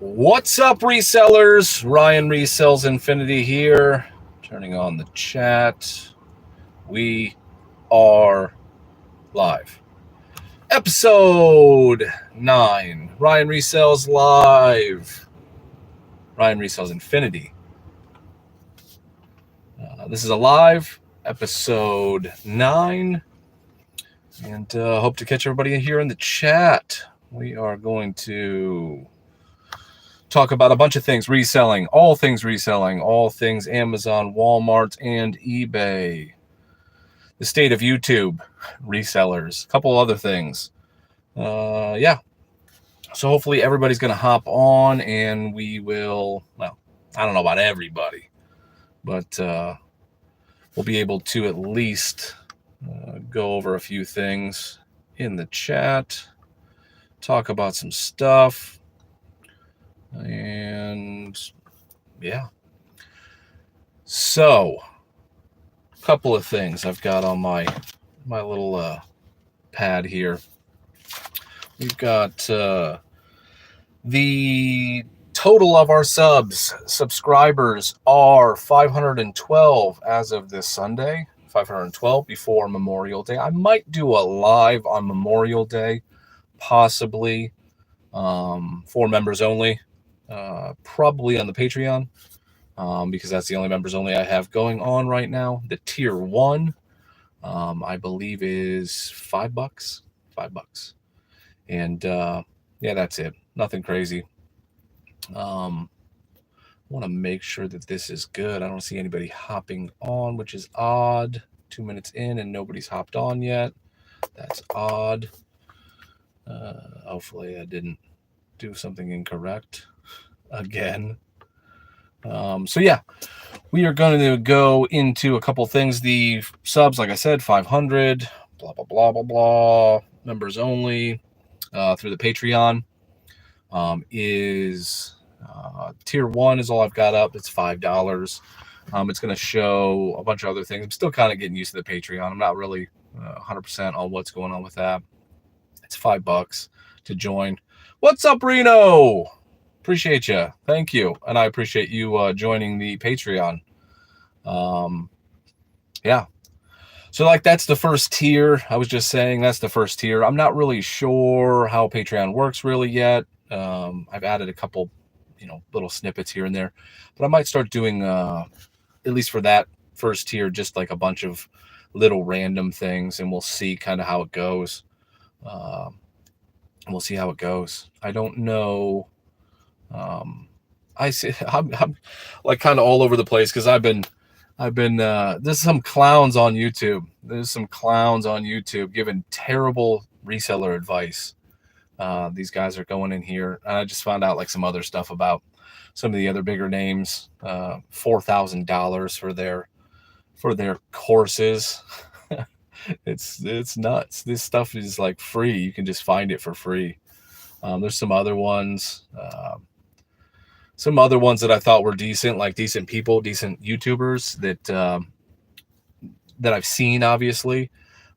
What's up, resellers? Ryan Resells Infinity here. Turning on the chat. We are live. Episode 9. Ryan Resells Live. Ryan Resells Infinity. This is a live episode 9. And hope to catch everybody here in the chat. We are going to talk about a bunch of things, reselling, all things Amazon, Walmart, and eBay, the state of YouTube, resellers, a couple other things. Yeah. So hopefully everybody's going to hop on and we will, well, I don't know about everybody, but we'll be able to at least go over a few things in the chat, talk about some stuff. And yeah, so a couple of things I've got on my little pad here. We've got the total of our subscribers are 512 as of this Sunday, 512 before Memorial Day. I might do a live on Memorial Day, possibly for members only. Probably on the Patreon, because that's the only members only I have going on right now. The tier 1, I believe, is $5. And yeah, that's it. Nothing crazy. I want to make sure that this is good. I don't see anybody hopping on, which is odd. 2 minutes in and nobody's hopped on yet. That's odd. Hopefully I didn't do something incorrect again. So yeah, we are going to go into a couple things. The subs, like I said, 500, blah, blah, blah, blah, blah. Members only through the Patreon is tier 1 is all I've got up. It's $5. It's going to show a bunch of other things. I'm still kind of getting used to the Patreon. I'm not really 100% on what's going on with that. It's $5 to join. What's up, Reno? Appreciate you. Thank you. And I appreciate you joining the Patreon. Yeah. So like that's the first tier. I was just saying that's the first tier. I'm not really sure how Patreon works really yet. I've added a couple, little snippets here and there, but I might start doing, at least for that first tier, just like a bunch of little random things, and we'll see kind of how it goes. We'll see how it goes. I don't know. I see. I'm like kind of all over the place because I've been. There's some clowns on YouTube. Giving terrible reseller advice. These guys are going in here, and I just found out like some other stuff about some of the other bigger names. $4,000 for their courses. It's nuts. This stuff is like free. You can just find it for free. There's some other ones. Some other ones that I thought were decent, like decent people, decent YouTubers that I've seen, obviously,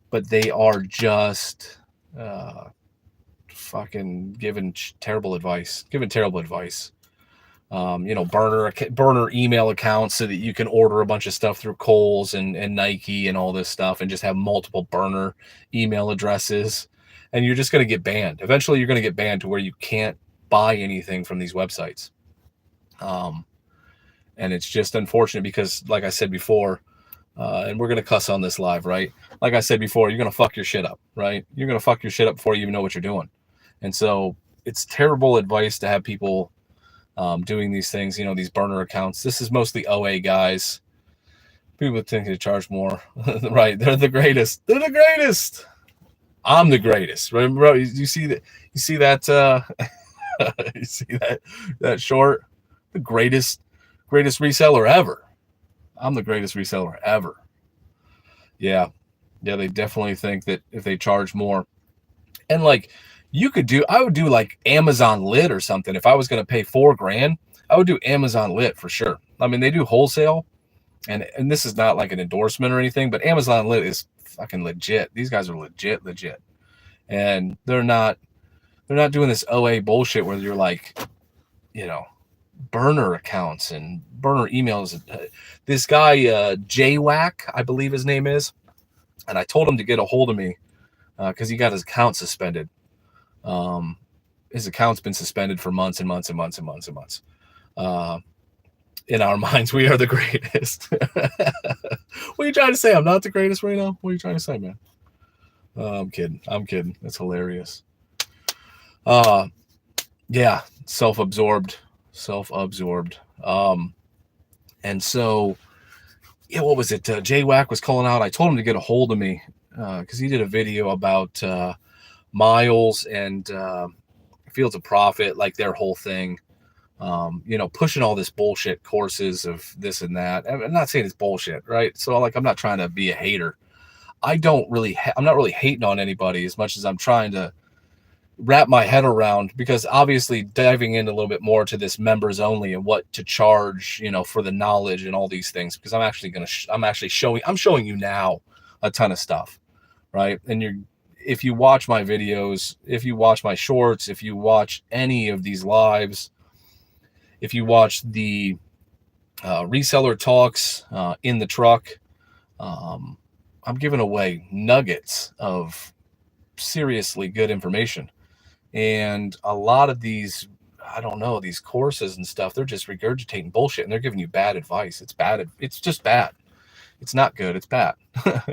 but they are just fucking giving terrible advice. Burner email accounts so that you can order a bunch of stuff through Kohl's and Nike and all this stuff, and just have multiple burner email addresses, and you're just going to get banned. Eventually, you're going to get banned to where you can't buy anything from these websites. And it's just unfortunate because, like I said before, and we're going to cuss on this live, right? Like I said before, you're going to fuck your shit up, right? You're going to fuck your shit up before you even know what you're doing. And so it's terrible advice to have people doing these things, these burner accounts. This is mostly OA guys. People think to charge more, right? They're the greatest. I'm the greatest, right, bro? You see that? You see that? You see that short? The greatest reseller ever. I'm the greatest reseller ever. Yeah, they definitely think that if they charge more, and like I would do like Amazon Lit or something. If I was going to pay $4,000, I would do Amazon Lit for sure. I mean, they do wholesale, and this is not like an endorsement or anything, but Amazon Lit is fucking legit. These guys are legit, and they're not doing this OA bullshit where you're like, burner accounts and burner emails. This guy, JWAC, I believe his name is, and I told him to get a hold of me because he got his account suspended. His account's been suspended for months and months and months and months and months. In our minds, we are the greatest. What are you trying to say? I'm not the greatest right now? What are you trying to say, man? I'm kidding. That's hilarious. Yeah, self-absorbed. And so, yeah, what was it? JWAC was calling out. I told him to get a hold of me because he did a video about Miles and Fields of Profit, like their whole thing. Pushing all this bullshit courses of this and that. I'm not saying it's bullshit, right? So like, I'm not trying to be a hater. I'm not really hating on anybody as much as I'm trying to wrap my head around, because obviously diving in a little bit more to this members only and what to charge, for the knowledge and all these things, because I'm showing you now a ton of stuff, right? And if you watch my videos, if you watch my shorts, if you watch any of these lives, if you watch the reseller talks in the truck, I'm giving away nuggets of seriously good information. And a lot of these, I don't know, these courses and stuff, they're just regurgitating bullshit and they're giving you bad advice. It's bad. It's just bad. It's not good. It's bad.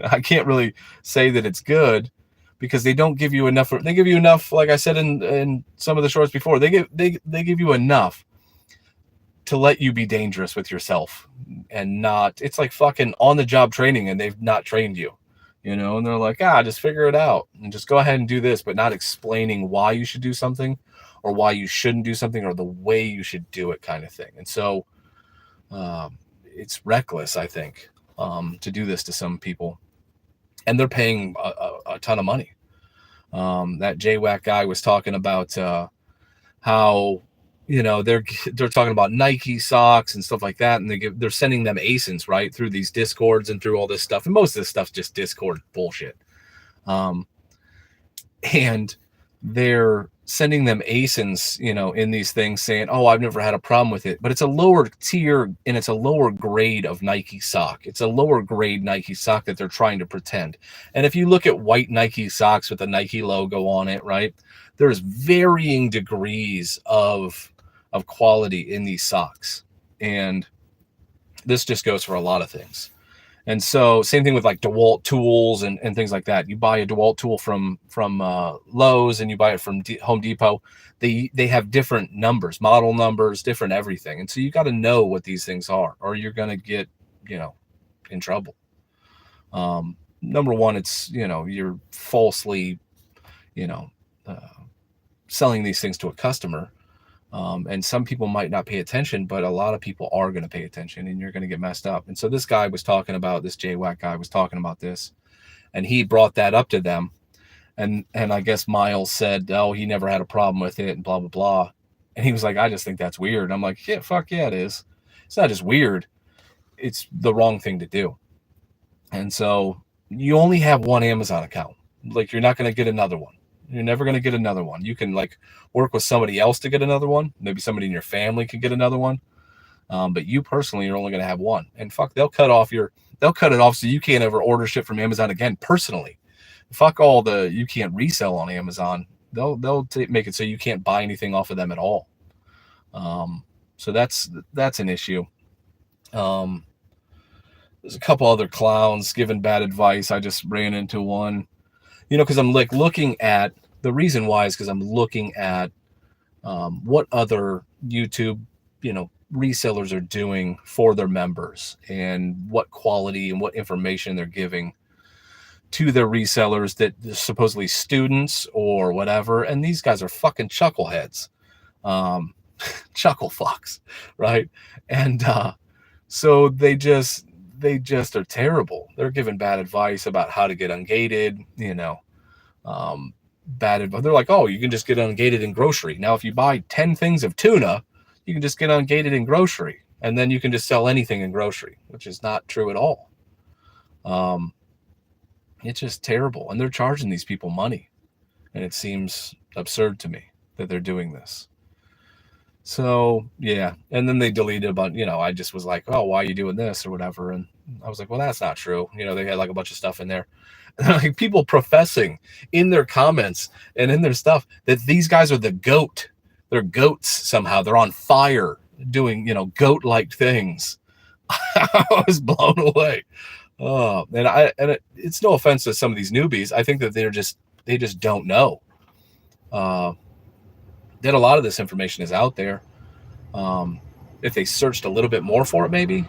I can't really say that it's good because they don't give you enough. They give you enough, like I said in some of the shorts before, they give you enough to let you be dangerous with yourself and not, it's like fucking on the job training and they've not trained you. And they're like, just figure it out and just go ahead and do this, but not explaining why you should do something or why you shouldn't do something or the way you should do it, kind of thing. And so it's reckless, I think, to do this to some people, and they're paying a ton of money. That JWAC guy was talking about how, they're talking about Nike socks and stuff like that, and they're sending them ASINs right through these Discords and through all this stuff, and most of this stuff's just Discord bullshit. And they're sending them ASINs, in these things, saying, "Oh, I've never had a problem with it," but it's a lower tier and it's a lower grade of Nike sock. It's a lower grade Nike sock that they're trying to pretend. And if you look at white Nike socks with the Nike logo on it, right, there's varying degrees of quality in these socks. And this just goes for a lot of things. And so same thing with like DeWalt tools and things like that. You buy a DeWalt tool from Lowe's and you buy it from Home Depot. They have different numbers, model numbers, different everything. And so you got to know what these things are, or you're going to get, in trouble. Number one, it's, you're falsely, selling these things to a customer. And some people might not pay attention, but a lot of people are going to pay attention and you're going to get messed up. And so this JWAC guy was talking about this, and he brought that up to them. And I guess Miles said, "Oh, he never had a problem with it," and blah, blah, blah. And he was like, "I just think that's weird." And I'm like, "Yeah, fuck yeah, it is. It's not just weird. It's the wrong thing to do." And so you only have one Amazon account. Like, you're not going to get another one. You're never going to get another one. You can like work with somebody else to get another one. Maybe somebody in your family could get another one. But you personally, you're only going to have one. And fuck, they'll cut it off so you can't ever order shit from Amazon again personally. Fuck all you can't resell on Amazon. They'll make it so you can't buy anything off of them at all. So that's an issue. There's a couple other clowns giving bad advice. I just ran into one. Because I'm like looking at, the reason why is because I'm looking at what other YouTube, resellers are doing for their members and what quality and what information they're giving to their resellers that are supposedly students or whatever. And these guys are fucking chuckleheads, chuckle fucks, right? And so they just are terrible. They're giving bad advice about how to get ungated, bad advice. They're like, "Oh, you can just get ungated in grocery. Now, if you buy 10 things of tuna, you can just get ungated in grocery. And then you can just sell anything in grocery," which is not true at all. It's just terrible. And they're charging these people money. And it seems absurd to me that they're doing this. So yeah, and then they deleted a bunch. I just was like, oh, why are you doing this or whatever? And I was like, well, that's not true. They had like a bunch of stuff in there, and like people professing in their comments and in their stuff that these guys are the goat. They're goats somehow. They're on fire doing goat-like things. I was blown away. Oh, and it's no offense to some of these newbies. I think that they just don't know that a lot of this information is out there. If they searched a little bit more for it, maybe,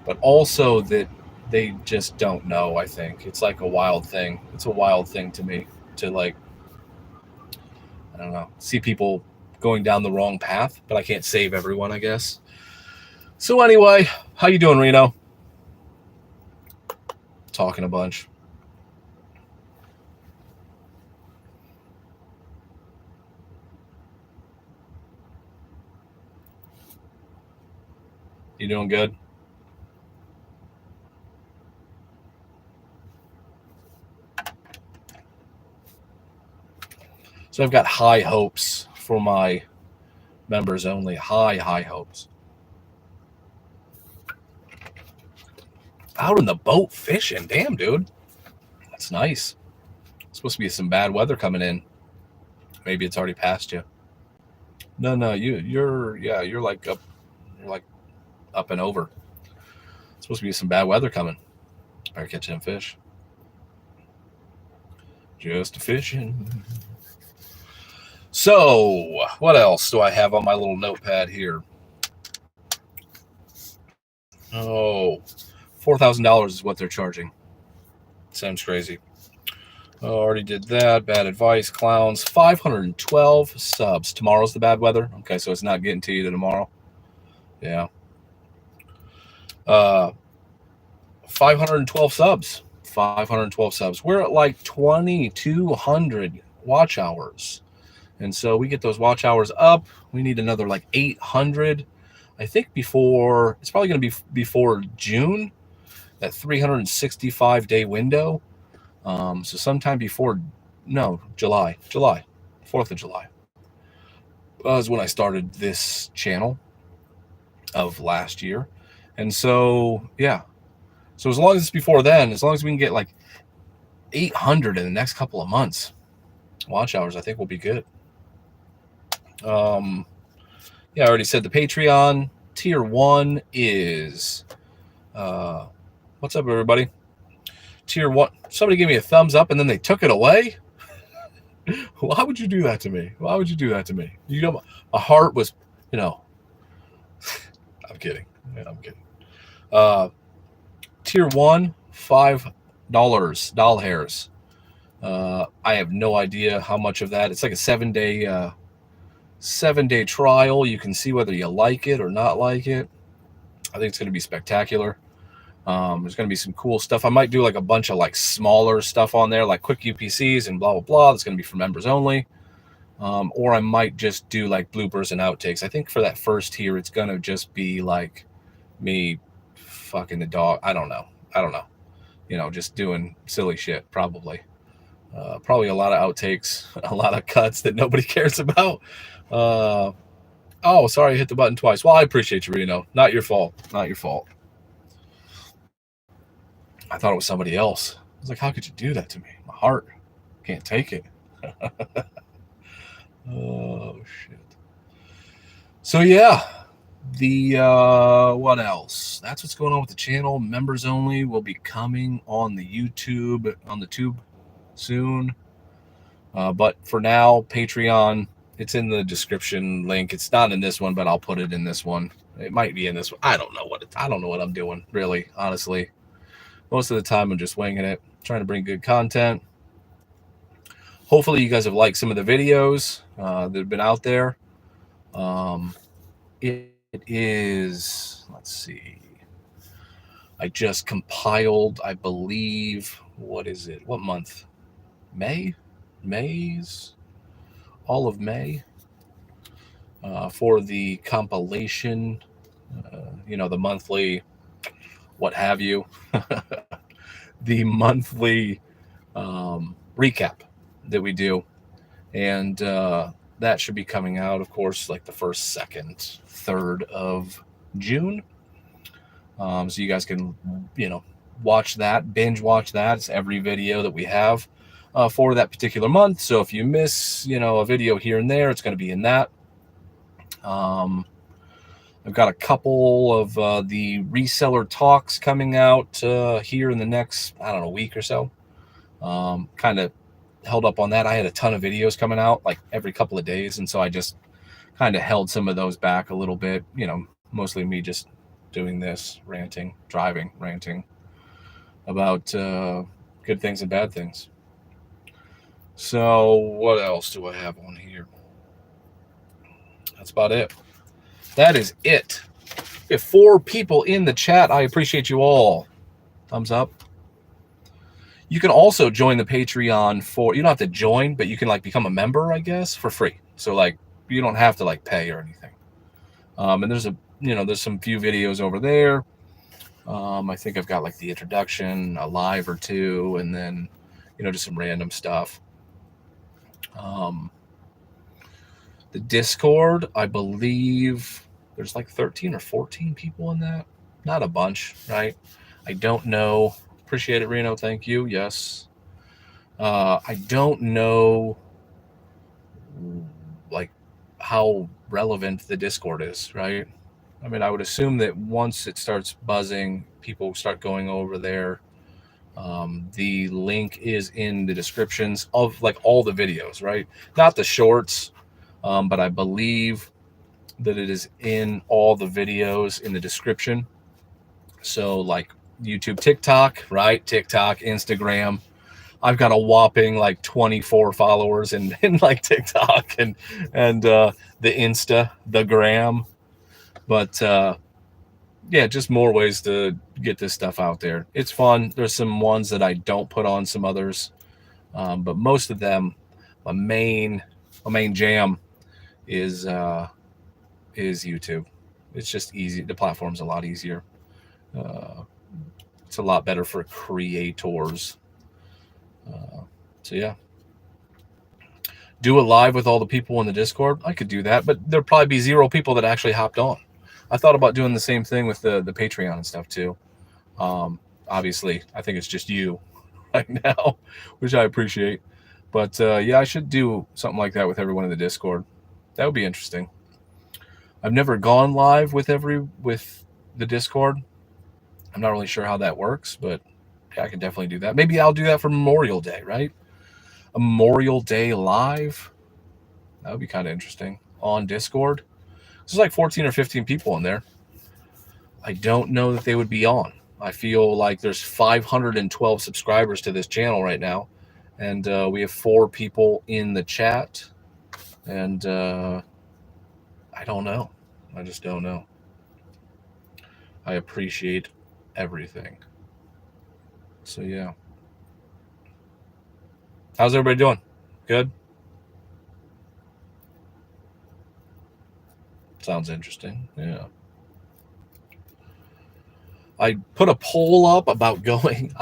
but also that they just don't know. I think it's like a wild thing. It's a wild thing to me to, like, I don't know, see people going down the wrong path, but I can't save everyone, I guess. So anyway, how you doing, Reno? Talking a bunch. You doing good? So I've got high hopes for my members only. High hopes. Out in the boat fishing. Damn, dude. That's nice. It's supposed to be some bad weather coming in. Maybe it's already past you. No, you're like up and over. It's supposed to be some bad weather coming. Better catch them fish. Just fishing. So, what else do I have on my little notepad here? Oh, $4,000 is what they're charging. Sounds crazy. Already did that. Bad advice, clowns. 512 subs. Tomorrow's the bad weather. Okay, so it's not getting to you tomorrow. Yeah. 512 subs. 512 subs. We're at like 2,200 watch hours. And so we get those watch hours up. We need another like 800. I think it's probably going to be before June, that 365-day window. So sometime before, no, July, 4th of July was when I started this channel of last year. And so, yeah. So as long as it's before then, as long as we can get like 800 in the next couple of months, watch hours, I think we'll be good. Yeah, I already said the Patreon tier 1 is, what's up, everybody? Tier 1. Somebody gave me a thumbs up and then they took it away. Why would you do that to me? Why would you do that to me? My heart was, I'm kidding. Yeah, I'm kidding. Tier 1, $5 doll hairs. I have no idea how much of that. It's like a 7-day trial. You can see whether you like it or not like it. I think it's going to be spectacular. There's going to be some cool stuff. I might do like a bunch of like smaller stuff on there, like quick UPCs and blah, blah, blah. That's going to be for members only. Or I might just do like bloopers and outtakes. I think for that first tier, it's going to just be like me fucking the dog. I don't know. Just doing silly shit, probably. Probably a lot of outtakes, a lot of cuts that nobody cares about. Oh, sorry, I hit the button twice. Well, I appreciate you, Reno. Not your fault. I thought it was somebody else. I was like, how could you do that to me? My heart can't take it. Oh, shit. So, yeah. What else? That's what's going on with the channel. Members only will be coming on the tube soon. But for now, Patreon, it's in the description link. It's not in this one, but I'll put it in this one. It might be in this one. I don't know what I'm doing, really, honestly. Most of the time, I'm just winging it, trying to bring good content. Hopefully, you guys have liked some of the videos that have been out there. It is, let's see. I just compiled, I believe, what is it? What month? All of May, for the compilation, the monthly, what have you, the monthly recap that we do. And that should be coming out, of course, like the 1st, 2nd, 3rd of June. So you guys can, watch that, binge watch that. It's every video that we have for that particular month. So if you miss, a video here and there, it's going to be in that. I've got a couple of the reseller talks coming out here in the next, week or so. Kind of held up on that. I had a ton of videos coming out like every couple of days, and so I just kind of held some of those back a little bit. Mostly me just doing this, ranting about good things and bad things. So what else do I have on here? That's about it. That is it. We have 4 people in the chat. I appreciate you all. Thumbs up. You can also join the Patreon you don't have to join, but you can become a member, I guess, for free. So you don't have to pay or anything. And there's there's some few videos over there. I think I've got the introduction, a live or 2, and then, just some random stuff. The Discord, I believe there's 13 or 14 people in that. Not a bunch, right? I don't know. Appreciate it, Reno. Thank you. Yes. I don't know how relevant the Discord is, right? I mean, I would assume that once it starts buzzing, people start going over there. The link is in the descriptions of all the videos, right? Not the shorts, but I believe that it is in all the videos in the description. So YouTube, TikTok, right? TikTok, Instagram. I've got a whopping 24 followers in TikTok and the Insta, the gram. But yeah, just more ways to get this stuff out there. It's fun. There's some ones that I don't put on, some others, but most of them, my main jam is YouTube. It's just easy. The platform's a lot easier. It's a lot better for creators. So yeah, do a live with all the people in the Discord. I could do that, but there'll probably be 0 people that actually hopped on. I thought about doing the same thing with the Patreon and stuff too. Obviously, I think it's just you right now, which I appreciate. But yeah, I should do something like that with everyone in the Discord. That would be interesting. I've never gone live with the Discord. I'm not really sure how that works, but yeah, I can definitely do that. Maybe I'll do that for Memorial Day, right? A Memorial Day live. That would be kind of interesting on Discord. There's 14 or 15 people in there. I don't know that they would be on. I feel like there's 512 subscribers to this channel right now, and we have 4 people in the chat, and I don't know. I just don't know. I appreciate everything. So yeah. How's everybody doing? Good? Sounds interesting. Yeah. I put a poll up about going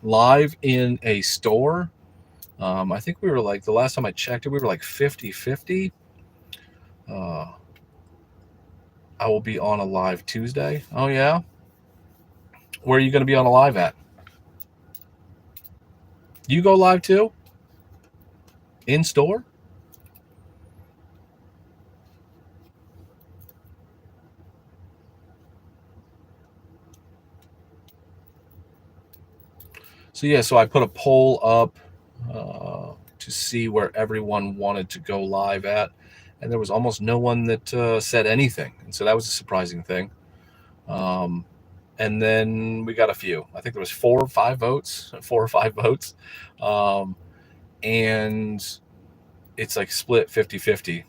live in a store. I think we were the last time I checked it, we were 50-50. I will be on a live Tuesday. Oh yeah? Where are you going to be on a live at? You go live too? In store? So yeah, so I put a poll up to see where everyone wanted to go live at, and there was almost no one that said anything, and so that was a surprising thing. And then we got a few. I think there was 4 or 5 votes, and it's split 50-50.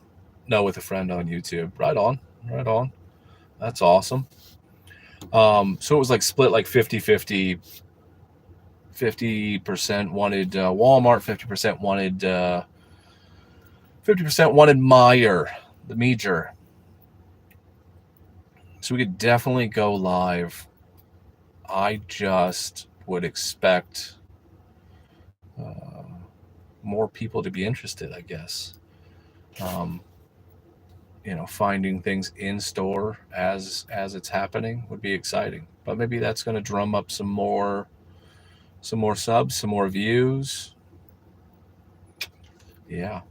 No, with a friend on YouTube. Right on. That's awesome. So it was split 50-50. 50% wanted Walmart, 50% wanted Meijer, the Major. So we could definitely go live. I just would expect more people to be interested, I guess. Finding things in store as it's happening would be exciting. But maybe that's going to drum up some more subs, some more views. Yeah.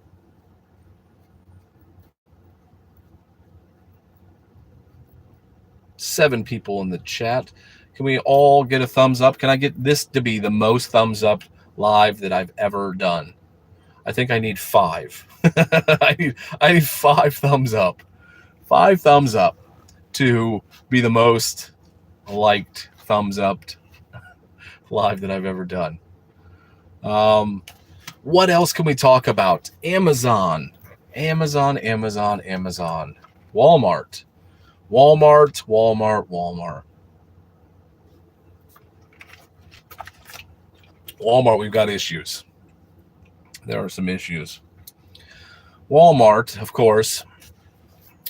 7 people in the chat. Can we all get a thumbs up? Can I get this to be the most thumbs up live that I've ever done? I think I need 5. I need 5 thumbs up. 5 thumbs up to be the most liked thumbs up live that I've ever done. What else can we talk about? Amazon. Walmart. Walmart, we've got issues. There are some issues. Walmart, of course,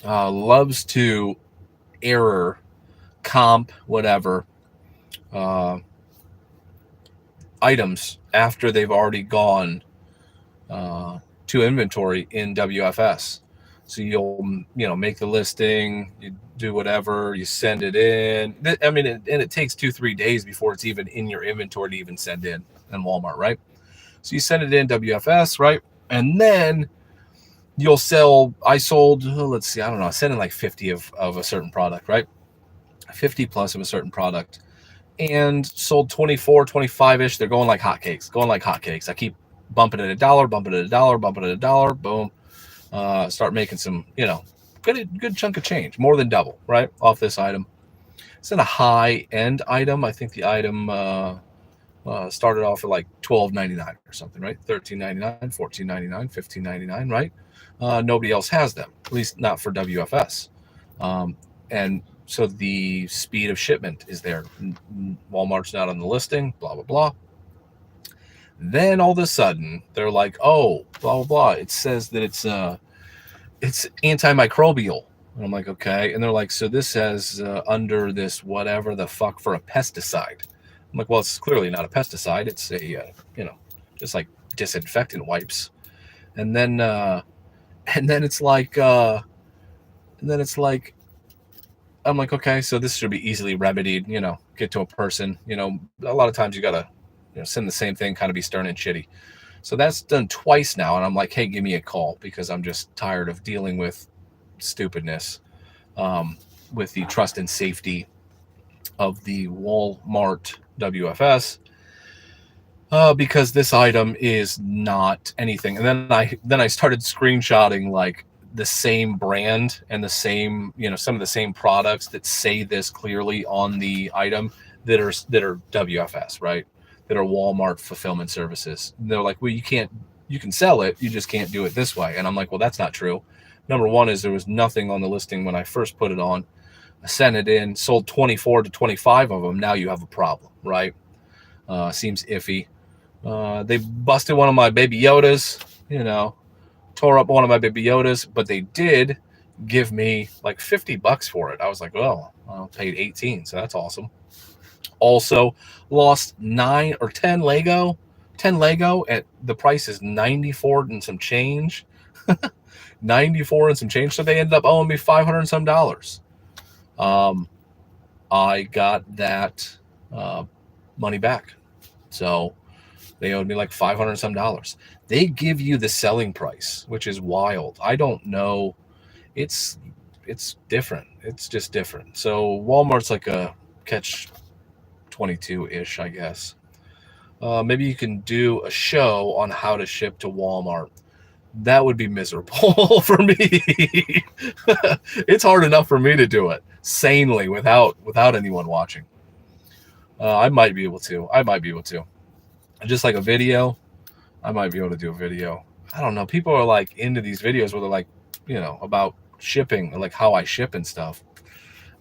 loves to error, comp, whatever, items after they've already gone to inventory in WFS. So you'll make the listing, you do whatever, you send it in. I mean, and it takes 2-3 days before it's even in your inventory to even send in Walmart, right? So you send it in WFS, right? And then you'll sell. I sold, let's see, I don't know, I sent in like 50 of a certain product, right? 50 plus of a certain product, and sold 24, 25-ish. They're going like hotcakes. I keep bumping it $1, boom. Start making some, good chunk of change, more than double, right, off this item. It's in a high-end item. I think the item started off at like $12.99 or something, right? $13.99, $14.99, $15.99, right? Nobody else has them, at least not for WFS. And so the speed of shipment is there. Walmart's not on the listing, blah, blah, blah. Then all of a sudden, they're like, oh, blah, blah, blah. It says that it's antimicrobial. And I'm like, okay. And they're like, so this says under this whatever the fuck for a pesticide. I'm like, well, it's clearly not a pesticide. It's a, just like disinfectant wipes. And then it's like, I'm like, okay, so this should be easily remedied, get to a person, a lot of times you got to send the same thing, kind of be stern and shitty. So that's done twice now. And I'm like, hey, give me a call, because I'm just tired of dealing with stupidness with the trust and safety of the Walmart WFS, because this item is not anything. And then I started screenshotting like the same brand and the same, some of the same products that say this clearly on the item that are WFS, right? That are Walmart fulfillment services. And they're like, well, you can sell it, you just can't do it this way. And I'm like, well, that's not true. Number one is there was nothing on the listing when I first put it on. I sent it in, sold 24 to 25 of them. Now you have a problem, right? Seems iffy. They busted one of my Baby Yodas, tore up one of my Baby Yodas, but they did give me like $50 for it. I was like, well, I paid 18, so that's awesome. Also lost 9 or 10 Lego. 10 Lego at the price is 94 and some change. 94 and some change. So they ended up owing me $500 and some dollars. I got that money back. So they owed me like $500 and some dollars. They give you the selling price, which is wild. I don't know. It's different. It's just different. So Walmart's like a catch 22-ish, I guess. Maybe you can do a show on how to ship to Walmart. That would be miserable for me. It's hard enough for me to do it sanely without anyone watching. I might be able to. Just like a video, I might be able to do a video. I don't know. People are like into these videos where they're like, about shipping, like how I ship and stuff.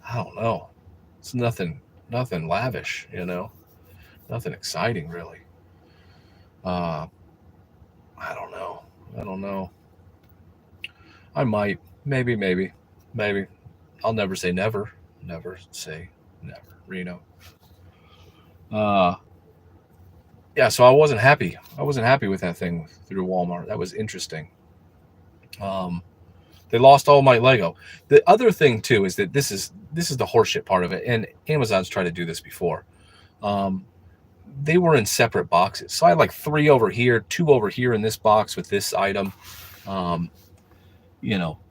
I don't know. It's nothing lavish, nothing exciting really. I don't know. I might, maybe. I'll never say never. Never say never, Reno. yeah, so I wasn't happy. I wasn't happy with that thing through Walmart. That was interesting. Um, they lost all my Lego. The other thing too is that this is the horseshit part of it, and Amazon's tried to do this before. Um, they were in separate boxes, so I had like 3 over here, 2 over here in this box with this item. Um,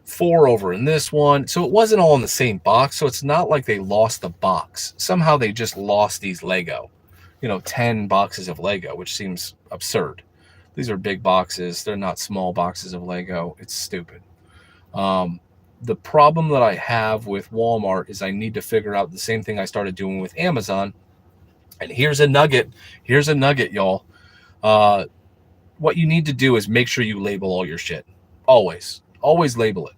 4 over in this one. So it wasn't all in the same box. So it's not like they lost the box. Somehow they just lost these Lego, 10 boxes of Lego, which seems absurd. These are big boxes. They're not small boxes of Lego. It's stupid. Um, the problem that I have with Walmart is I need to figure out the same thing I started doing with Amazon. And here's a nugget. Here's a nugget, y'all. Uh, what you need to do is make sure you label all your shit. Always. Always label it.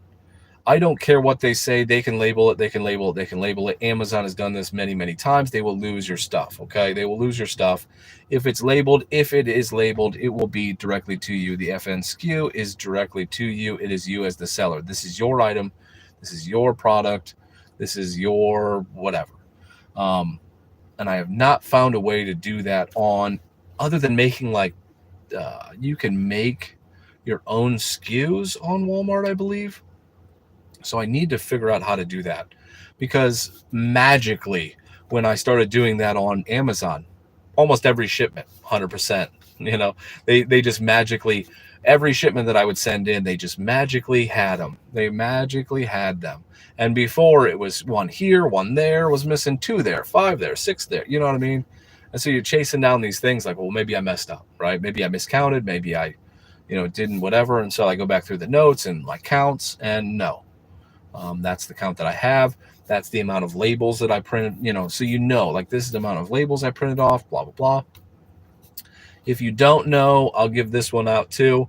I don't care what they say. They can label it. They can label it. They can label it. Amazon has done this many, many times. They will lose your stuff. Okay. They will lose your stuff. If it's labeled, if it is labeled, it will be directly to you. The FN SKU is directly to you. It is you as the seller. This is your item. This is your product. This is your whatever. And I have not found a way to do that on other than making you can make your own SKUs on Walmart, I believe. So I need to figure out how to do that, because magically, when I started doing that on Amazon, almost every shipment, 100%, they just magically, every shipment that I would send in, they just magically had them. They magically had them. And before it was 1 here, 1 there, was missing 2 there, 5 there, 6 there. You know what I mean? And so you're chasing down these things like, well, maybe I messed up, right? Maybe I miscounted. Maybe I, didn't whatever. And so I go back through the notes and my counts, and no. That's the count that I have. That's the amount of labels that I printed, so like this is the amount of labels I printed off, blah, blah, blah. If you don't know, I'll give this one out too.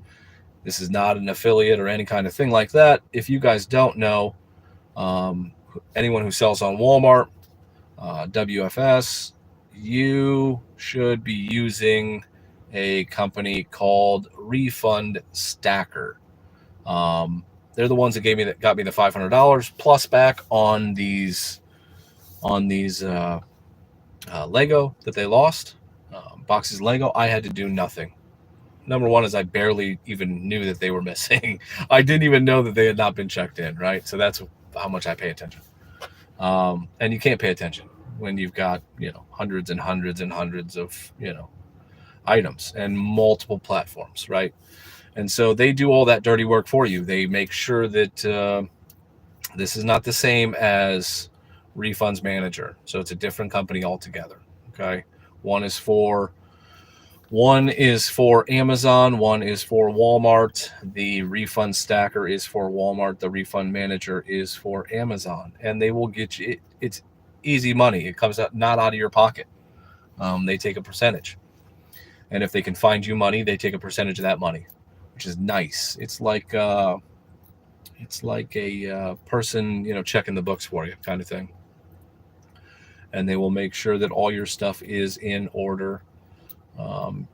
This is not an affiliate or any kind of thing like that. If you guys don't know, anyone who sells on Walmart, WFS, you should be using a company called Refund Stacker. They're the ones that got me the $500 plus back on these Lego that they lost, boxes Lego. I had to do nothing. Number one is I barely even knew that they were missing. I didn't even know that they had not been checked in, right? So that's how much I pay attention. And you can't pay attention when you've got, hundreds and hundreds and hundreds of, items and multiple platforms, right? And so they do all that dirty work for you. They make sure that this is not the same as Refunds Manager. So it's a different company altogether. Okay. One is for Amazon. One is for Walmart. The Refund Stacker is for Walmart. The Refund Manager is for Amazon. And they will get you, it's easy money. It comes out not out of your pocket. They take a percentage. And if they can find you money, they take a percentage of that money, which is nice. It's like a person, checking the books for you kind of thing. And they will make sure that all your stuff is in order. And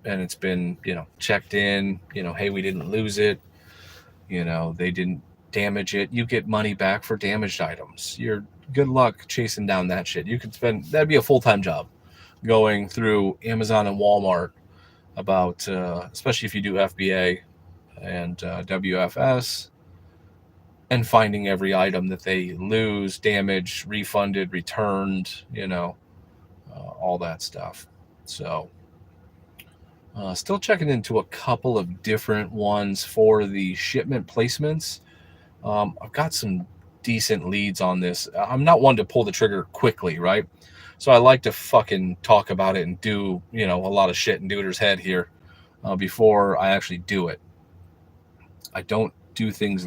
it's been, checked in, hey, we didn't lose it. They didn't damage it. You get money back for damaged items. You're good luck chasing down that shit. You could that'd be a full-time job going through Amazon and Walmart about, especially if you do FBA and WFS, and finding every item that they lose, damaged, refunded, returned, all that stuff. So still checking into a couple of different ones for the shipment placements. I've got some decent leads on this. I'm not one to pull the trigger quickly, right? So I like to fucking talk about it and do, a lot of shit in Duder's head here before I actually do it. I don't do things,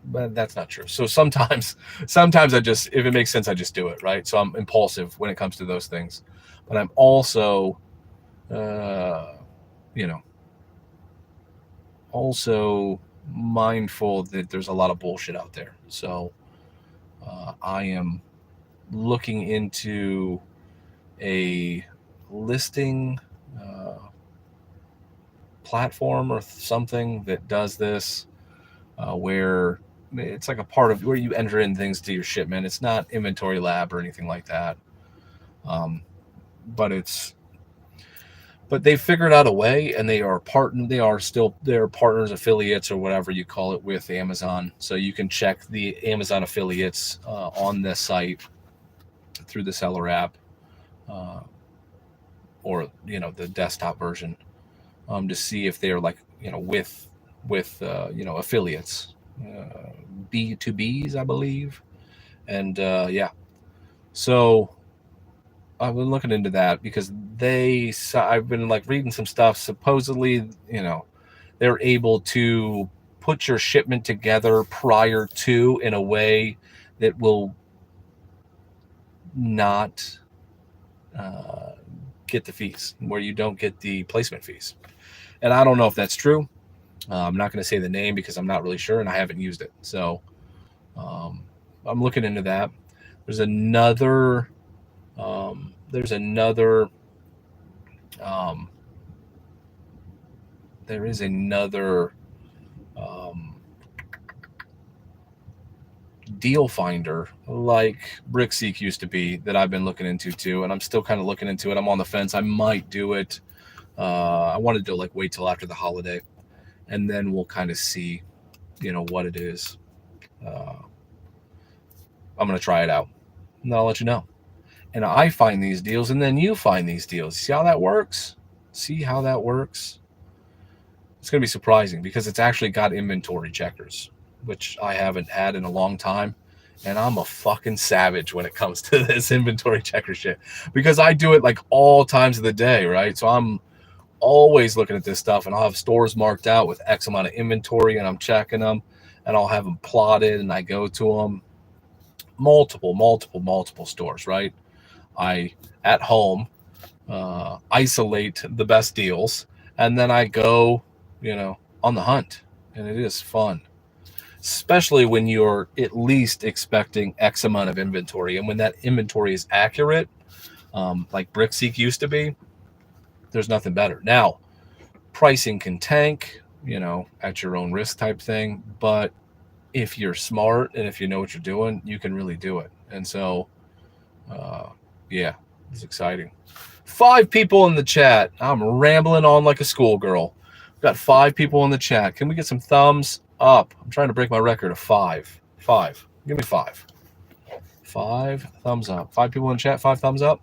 but that's not true. So sometimes I just, if it makes sense, I just do it, right? So I'm impulsive when it comes to those things. But I'm also, also mindful that there's a lot of bullshit out there. So I am looking into a listing platform or something that does this, where it's like a part of where you enter in things to your shipment. It's not Inventory Lab or anything like that. But it's but they figured out a way, and they are partners, affiliates, or whatever you call it, with Amazon. So you can check the Amazon affiliates on this site through the seller app, or the desktop version, to see if they're like with affiliates, B2Bs, I believe. And yeah, so I've been looking into that because I've been like reading some stuff. Supposedly, they're able to put your shipment together prior to in a way that will not get the fees, where you don't get the placement fees. And I don't know if that's true. I'm not going to say the name because I'm not really sure, and I haven't used it. So I'm looking into that. There's another deal finder like BrickSeek used to be that I've been looking into too, and I'm still kind of looking into it. I'm on the fence. I might do it. I wanted to wait till after the holiday, and then we'll kind of see what it is. I'm going to try it out, and I'll let you know. And I find these deals, and then you find these deals. See how that works? It's going to be surprising because it's actually got inventory checkers, which I haven't had in a long time. And I'm a fucking savage when it comes to this inventory checker shit, because I do it all times of the day, right? So I'm always looking at this stuff, and I'll have stores marked out with X amount of inventory, and I'm checking them, and I'll have them plotted, and I go to them. Multiple stores, right? I, at home, isolate the best deals, and then I go, on the hunt, and it is fun, especially when you're at least expecting X amount of inventory, and when that inventory is accurate, like BrickSeek used to be, there's nothing better. Now, pricing can tank, at your own risk type thing, but if you're smart and if you know what you're doing, you can really do it. And so, yeah, it's exciting. 5 people in the chat. I'm rambling on like a schoolgirl. We've got 5 people in the chat. Can we get some thumbs up? I'm trying to break my record of 5. 5. Give me 5. 5 thumbs up. 5 people in the chat. 5 thumbs up.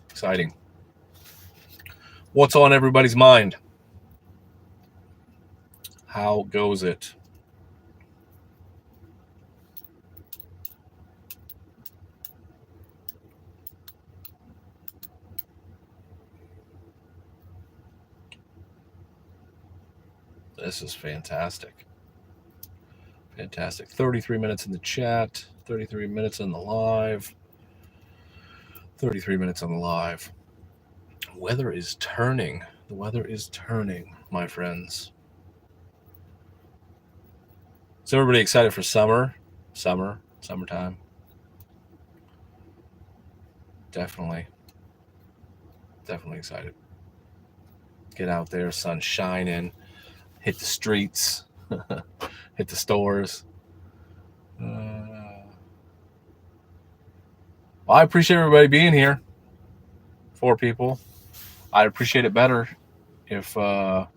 Exciting. What's on everybody's mind? How goes it? This is fantastic. Fantastic. 33 minutes in the chat, 33 minutes in the live. 33 minutes on the live. Weather is turning. The weather is turning, my friends. Is everybody excited for summer? Summertime. Definitely excited. Get out there, sun shining, hit the streets, hit the stores. Well, I appreciate everybody being here. 4 people. I'd appreciate it better if some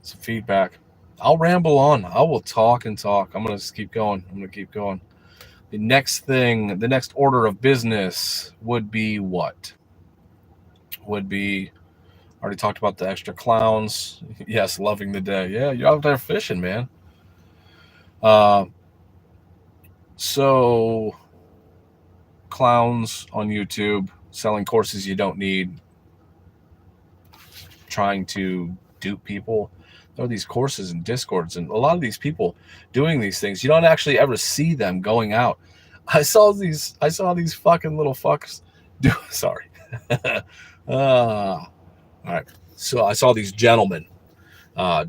feedback. I'll ramble on. I will talk and talk. I'm going to just keep going. The next order of business would be what? Already talked about the extra clowns. Yes, loving the day. Yeah, you're out there fishing, man. So clowns on YouTube selling courses you don't need, trying to dupe people. There are these courses and Discords, and a lot of these people doing these things, you don't actually ever see them going out. I saw these fucking little fucks sorry. All right. So I saw these gentlemen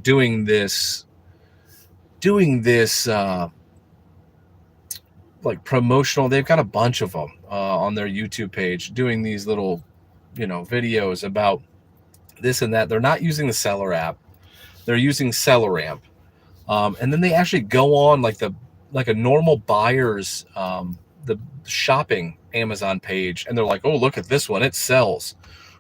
doing this like promotional. They've got a bunch of them on their YouTube page doing these little, videos about this and that. They're not using the seller app. They're using SellerAmp. And then they actually go on like the like a normal buyer's the shopping Amazon page, and they're like, oh, look at this one, it sells.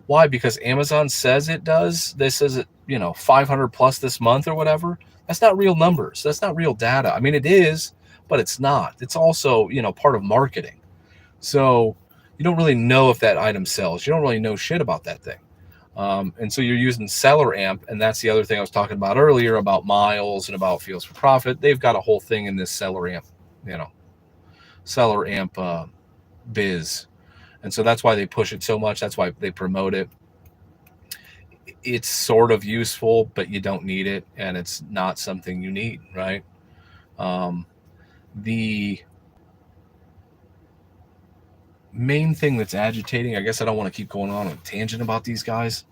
Why? Because Amazon says it does. This says it, 500 plus this month or whatever. That's not real numbers. That's not real data. I mean, it is, but it's not. It's also, part of marketing. So you don't really know if that item sells. You don't really know shit about that thing. And so you're using Seller Amp, and that's the other thing I was talking about earlier about miles and about Fields for Profit. They've got a whole thing in this Seller Amp, biz. And so that's why they push it so much. That's why they promote it. It's sort of useful, but you don't need it, and it's not something you need, right? The main thing that's agitating, I guess I don't want to keep going on a tangent about these guys,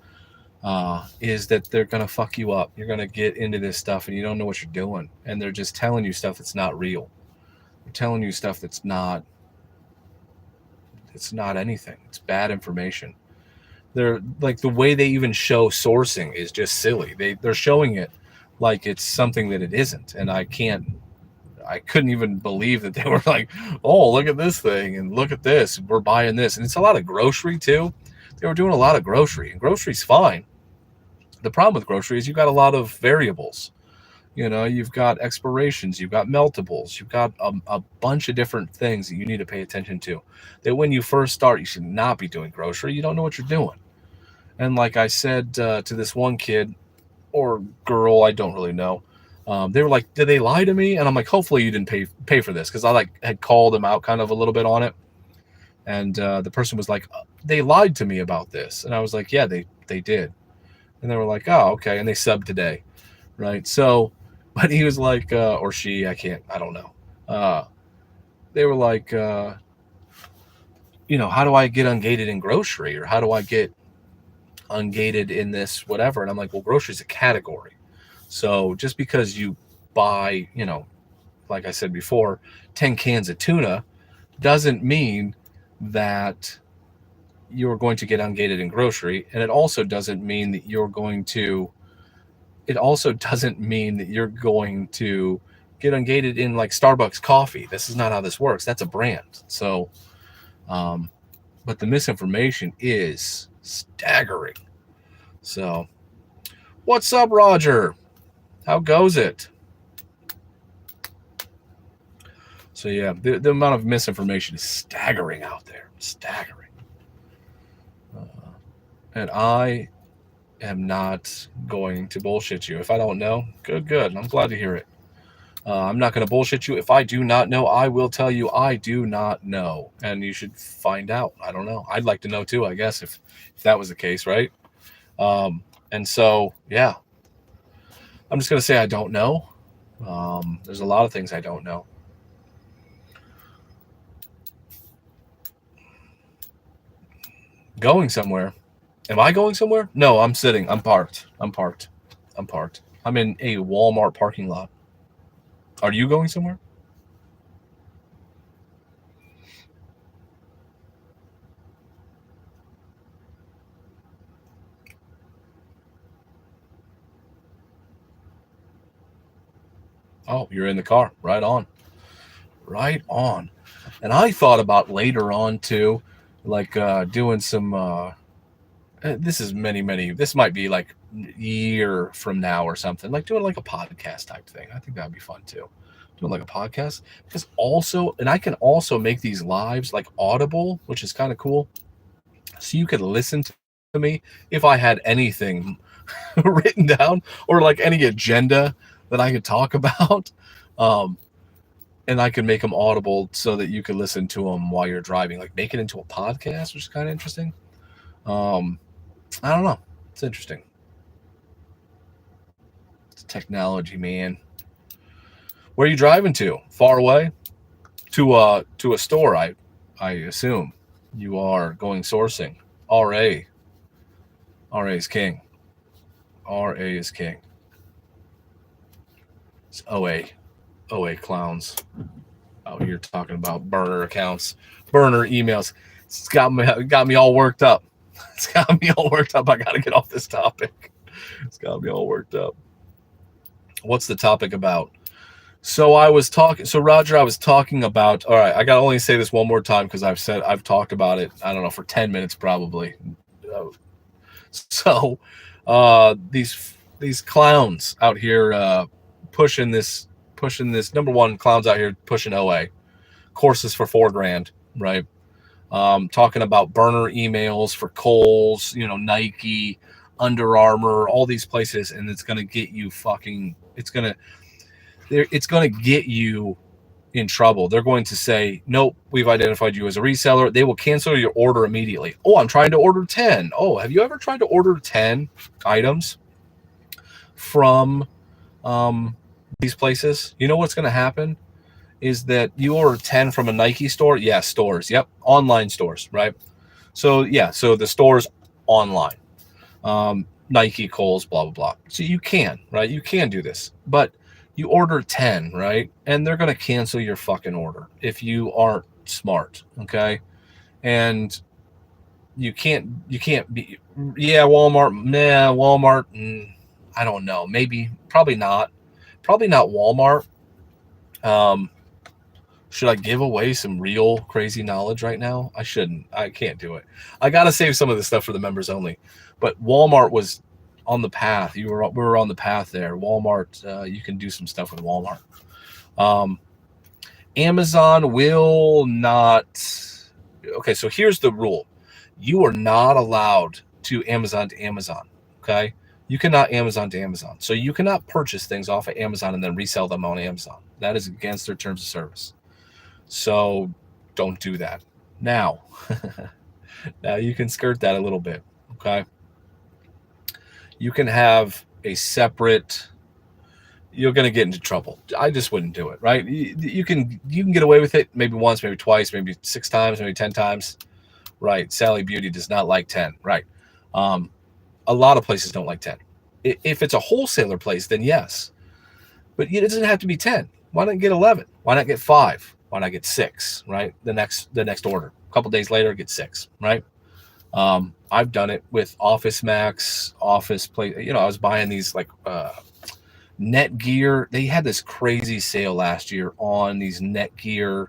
is that they're going to fuck you up. You're going to get into this stuff and you don't know what you're doing. And they're just telling you stuff that's not real. They're telling you stuff that's not, it's not anything. It's bad information. They're like, the way they even show sourcing is just silly. They're showing it like it's something that it isn't. And I couldn't even believe that they were like, oh, look at this thing and look at this. We're buying this. And it's a lot of grocery too. They were doing a lot of grocery, and grocery's fine. The problem with grocery is you've got a lot of variables. You've got expirations, you've got meltables, you've got a bunch of different things that you need to pay attention to. That when you first start, you should not be doing grocery. You don't know what you're doing. And like I said to this one kid or girl, I don't really know. They were like, did they lie to me? And I'm like, hopefully you didn't pay for this, because I had called them out kind of a little bit on it. And the person was like, they lied to me about this. And I was like, yeah, they did. And they were like, oh, okay. And they subbed today. Right. So, but he was like, or she, I don't know. They were like, how do I get ungated in grocery, or how do I get ungated in this, whatever? And I'm like, well, grocery is a category. So just because you buy, like I said before, 10 cans of tuna doesn't mean that you're going to get ungated in grocery. And it also doesn't mean that you're going to get ungated in like Starbucks coffee. This is not how this works. That's a brand. So, but the misinformation is staggering. So, what's up, Roger? How goes it? So yeah, the amount of misinformation is staggering out there. Staggering. And I am not going to bullshit you. If I don't know, good. I'm glad to hear it. I'm not going to bullshit you. If I do not know, I will tell you I do not know. And you should find out. I don't know. I'd like to know too, I guess, if that was the case, right? And so, yeah. I'm just going to say I don't know. There's a lot of things I don't know. Going somewhere. Am I going somewhere? No, I'm sitting. I'm parked. I'm in a Walmart parking lot. Are you going somewhere? Oh, you're in the car. Right on. And I thought about later on too, like doing some this is this might be like a year from now or something, like doing like a podcast type thing. I think that'd be fun too, doing like a podcast, because also, and I can also make these lives like audible, which is kind of cool, so you could listen to me if I had anything written down or like any agenda that I could talk about, and I could make them audible so that you could listen to them while you're driving, like make it into a podcast, which is kind of interesting. I don't know. It's interesting. It's technology, man. Where are you driving to? Far away? To a store, I assume. You are going sourcing. RA. RA is king. RA is king. It's OA. OA clowns. Oh, you're talking about burner accounts, burner emails. It's got me all worked up. I got to get off this topic. It's got me all worked up. What's the topic about? So Roger, I was talking about, all right, I got to only say this one more time because I've talked about it, I don't know, for 10 minutes probably. Uh, so these clowns out here pushing this number one, clowns out here pushing OA courses for $4,000, right? Talking about burner emails for Kohl's, Nike, Under Armour, all these places, and it's going to get you get you in trouble. They're going to say, nope, we've identified you as a reseller. They will cancel your order immediately. Oh, I'm trying to order 10. Oh, have you ever tried to order 10 items from these places? You know what's going to happen is that you order 10 from a Nike store. Yeah, stores. Yep. Online stores, right? So the store's online. Nike, Kohl's, blah, blah, blah. So you can, right? You can do this, but you order 10, right? And they're going to cancel your fucking order if you aren't smart. Okay. And you can't be, yeah, Walmart, I don't know. Maybe, probably not Walmart. Should I give away some real crazy knowledge right now? I shouldn't. I can't do it. I got to save some of this stuff for the members only. But Walmart was on the path. We were on the path there. Walmart, you can do some stuff with Walmart. Amazon will not. Okay, so here's the rule. You are not allowed to Amazon to Amazon. Okay? You cannot Amazon to Amazon. So you cannot purchase things off of Amazon and then resell them on Amazon. That is against their terms of service. So don't do that. Now, you can skirt that a little bit, okay? You can have a separate, you're going to get into trouble. I just wouldn't do it, right? You can get away with it maybe once, maybe twice, maybe 6 times, maybe 10 times, right? Sally Beauty does not like 10, right? A lot of places don't like 10. If it's a wholesaler place, then yes. But it doesn't have to be 10. Why not get 11? Why not get 5? Why not get 6, right? The next order. A couple days later, get 6, right? I've done it with Office Max, Office Play. I was buying these like Netgear. They had this crazy sale last year on these Netgear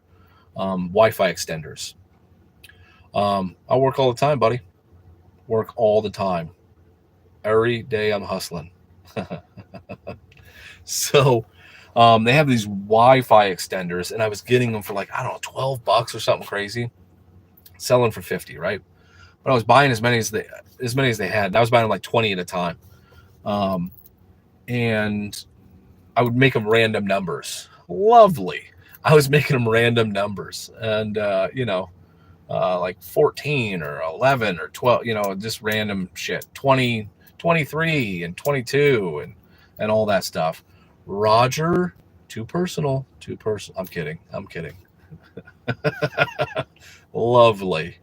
Wi-Fi extenders. I work all the time, buddy. Work all the time. Every day I'm hustling. So they have these Wi-Fi extenders, and I was getting them for like, I don't know, $12 or something crazy, selling for 50, right? But I was buying as many as they had. I was buying like 20 at a time, and I would make them random numbers. Lovely. I was making them random numbers, and like 14 or 11 or 12, just random shit. 20, 23, and 22, and all that stuff. Roger, too personal. I'm kidding. Lovely.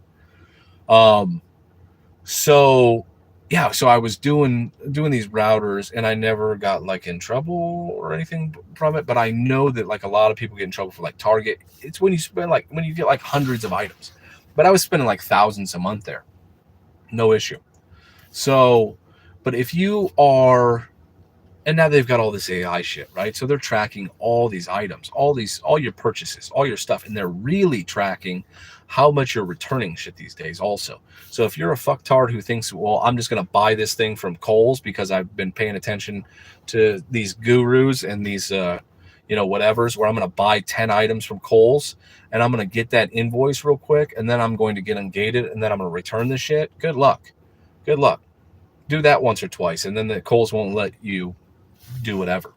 So I was doing these routers, and I never got like in trouble or anything from it. But I know that like a lot of people get in trouble for like Target. It's when you get like hundreds of items. But I was spending like thousands a month there. No issue. So, but if you are, and now they've got all this AI shit, right? So they're tracking all these items, all your purchases, all your stuff, and they're really tracking how much you're returning shit these days also. So if you're a fucktard who thinks, well, I'm just going to buy this thing from Kohl's because I've been paying attention to these gurus and these, whatevers, where I'm going to buy 10 items from Kohl's and I'm going to get that invoice real quick, and then I'm going to get ungated, and then I'm going to return the shit. Good luck. Do that once or twice, and then the Kohl's won't let you do whatever.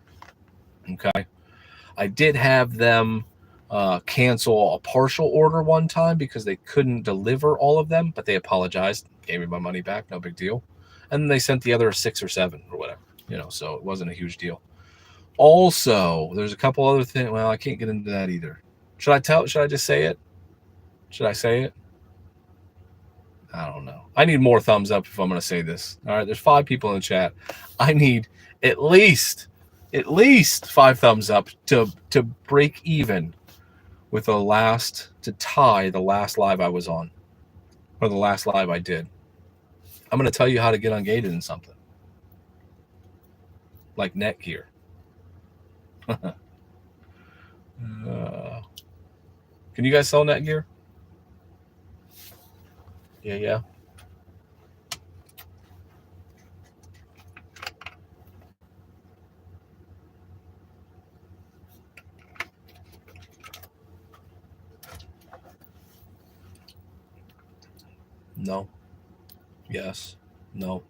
Okay. I did have them cancel a partial order one time because they couldn't deliver all of them, but they apologized, gave me my money back, no big deal. And then they sent the other 6 or 7 or whatever, so it wasn't a huge deal. Also, there's a couple other things. Well, I can't get into that either. Should I just say it? Should I say it? I don't know. I need more thumbs up if I'm going to say this. All right. There's 5 people in the chat. I need at least 5 thumbs up to break even with to tie the last live I was on, or the last live I did. I'm going to tell you how to get ungated in something like Netgear. Can you guys sell Netgear? Yeah. No. Yes. No.